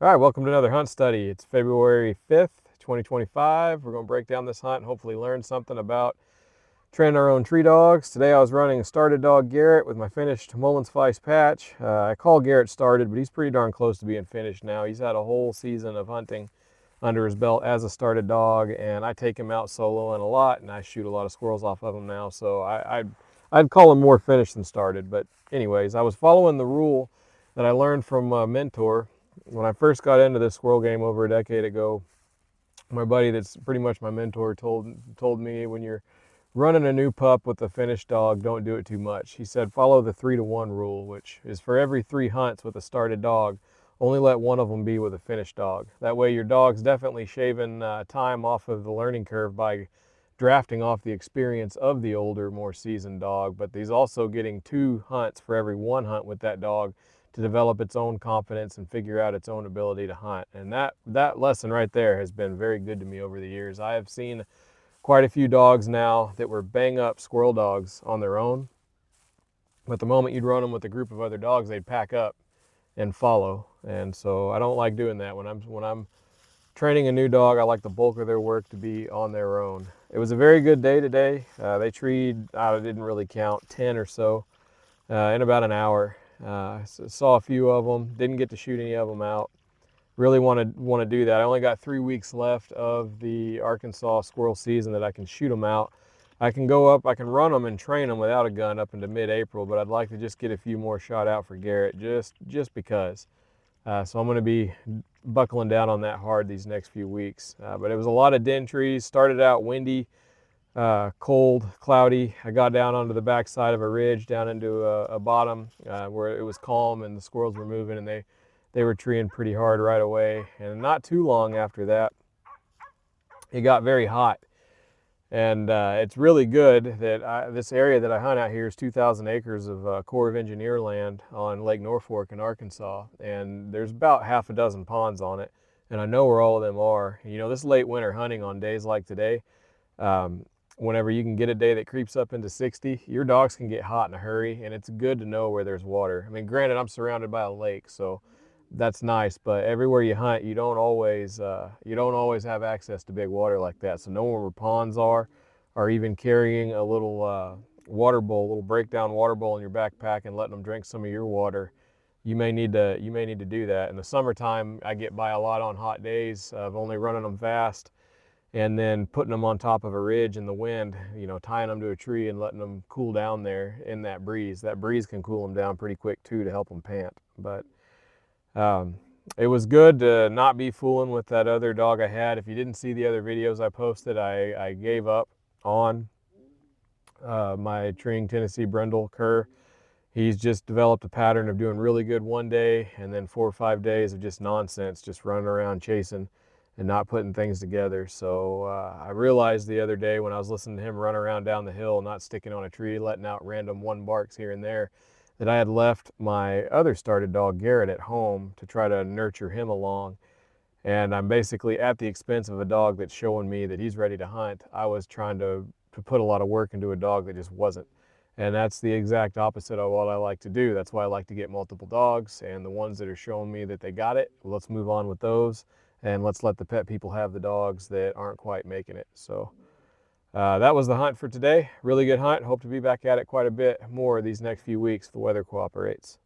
All right, welcome to another hunt study. It's February 5th, 2025. We're going to break down this hunt and hopefully learn something about training our own tree dogs. Today I was running a started dog Garrett with my finished Mullins Fleiss patch. I call Garrett started, but he's pretty darn close to being finished now. He's had a whole season of hunting under his belt as a started dog, and I take him out soloing a lot, and I shoot a lot of squirrels off of him now, so I'd call him more finished than started. But anyways, I was following the rule that I learned from a mentor when I first got into this squirrel game over a decade ago. My buddy that's pretty much my mentor told me, when you're running a new pup with a finished dog, don't do it too much. He said follow the 3-to-1 rule, which is for every 3 hunts with a started dog, only let one of them be with a finished dog. That way your dog's definitely shaving time off of the learning curve by drafting off the experience of the older, more seasoned dog, but he's also getting 2 hunts for every 1 hunt with that dog to develop its own confidence and figure out its own ability to hunt. And that lesson right there has been very good to me over the years. I have seen quite a few dogs now that were bang up squirrel dogs on their own, but the moment you'd run them with a group of other dogs, they'd pack up and follow. And so I don't like doing that. When I'm training a new dog, I like the bulk of their work to be on their own. It was a very good day today. They treed, I didn't really count, 10 or so in about an hour. Saw a few of them, didn't get to shoot any of them out. Really want to do that. I only got 3 weeks left of the Arkansas squirrel season that I can shoot them out. I can go up, I can run them and train them without a gun up into mid-April, but I'd like to just get a few more shot out for Garrett just because. So I'm going to be buckling down on that hard these next few weeks. But it was a lot of den trees. Started out windy, cold, cloudy. I got down onto the backside of a ridge down into a bottom where it was calm and the squirrels were moving, and they were treeing pretty hard right away. And not too long after that, it got very hot. And it's really good that this area that I hunt out here is 2,000 acres of Corps of Engineer land on Lake Norfolk in Arkansas. And there's about half a dozen ponds on it. And I know where all of them are. You know, this late winter hunting on days like today, whenever you can get a day that creeps up into 60, your dogs can get hot in a hurry, and it's good to know where there's water. I mean, granted, I'm surrounded by a lake, so that's nice, but everywhere you hunt, you don't always have access to big water like that. So knowing where ponds are, or even carrying a little water bowl, a little breakdown water bowl in your backpack and letting them drink some of your water, you may need to do that. In the summertime, I get by a lot on hot days of only running them fast and then putting them on top of a ridge in the wind, you know, tying them to a tree and letting them cool down there in that breeze. That breeze can cool them down pretty quick too to help them pant. But it was good to not be fooling with that other dog I had. If you didn't see the other videos I posted, I gave up on my treeing Tennessee brindle cur. He's just developed a pattern of doing really good one day and then 4 or 5 days of just nonsense, just running around chasing and not putting things together. So I realized the other day when I was listening to him run around down the hill, not sticking on a tree, letting out random one barks here and there, that I had left my other started dog Garrett at home to try to nurture him along. And I'm basically at the expense of a dog that's showing me that he's ready to hunt. I was trying to put a lot of work into a dog that just wasn't. And that's the exact opposite of what I like to do. That's why I like to get multiple dogs, and the ones that are showing me that they got it, let's move on with those, and let's let the pet people have the dogs that aren't quite making it. So that was the hunt for today. Really good hunt. Hope to be back at it quite a bit more these next few weeks if the weather cooperates.